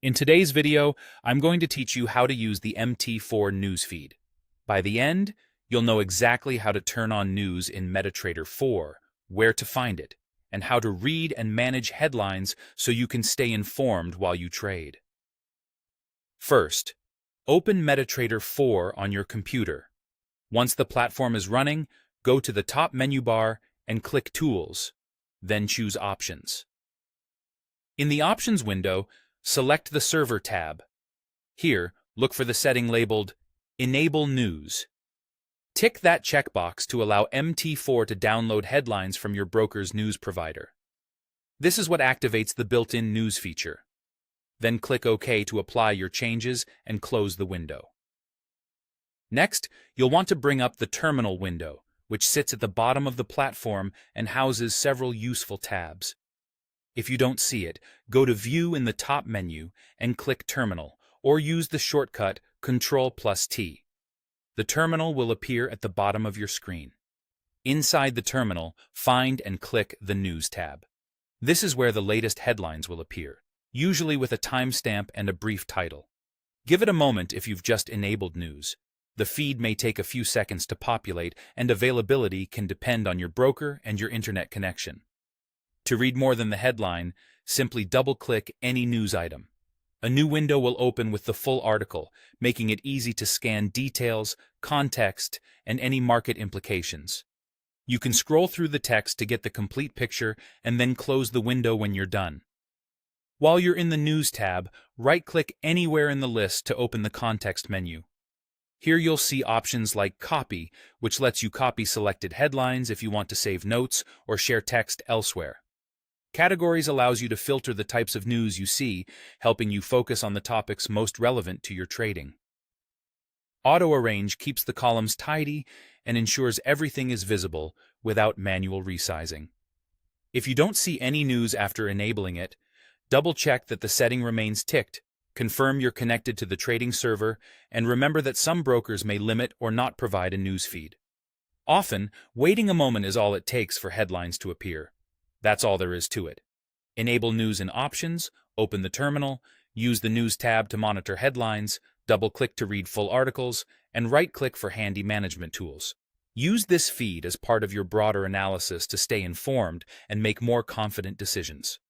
In today's video, I'm going to teach you how to use the MT4 News Feed. By the end, you'll know exactly how to turn on news in Metatrader 4, where to find it, and how to read and manage headlines so you can stay informed while you trade. First, open Metatrader 4 on your computer. Once the platform is running, go to the top menu bar and click Tools, then choose Options. In the Options window, select the Server tab. Here, look for the setting labeled Enable News. Tick that checkbox to allow MT4 to download headlines from your broker's news provider. This is what activates the built-in news feature. Then click OK to apply your changes and close the window. Next, you'll want to bring up the Terminal window, which sits at the bottom of the platform and houses several useful tabs. If you don't see it, go to View in the top menu and click Terminal, or use the shortcut Ctrl+T. The terminal will appear at the bottom of your screen. Inside the terminal, find and click the News tab. This is where the latest headlines will appear, usually with a timestamp and a brief title. Give it a moment if you've just enabled news. The feed may take a few seconds to populate, and availability can depend on your broker and your internet connection. To read more than the headline, simply double-click any news item. A new window will open with the full article, making it easy to scan details, context, and any market implications. You can scroll through the text to get the complete picture and then close the window when you're done. While you're in the News tab, right-click anywhere in the list to open the context menu. Here you'll see options like Copy, which lets you copy selected headlines if you want to save notes or share text elsewhere. Categories allows you to filter the types of news you see, helping you focus on the topics most relevant to your trading. Auto-arrange keeps the columns tidy and ensures everything is visible without manual resizing. If you don't see any news after enabling it, double-check that the setting remains ticked, confirm you're connected to the trading server, and remember that some brokers may limit or not provide a news feed. Often, waiting a moment is all it takes for headlines to appear. That's all there is to it. Enable news in Options, open the terminal, use the News tab to monitor headlines, double-click to read full articles, and right-click for handy management tools. Use this feed as part of your broader analysis to stay informed and make more confident decisions.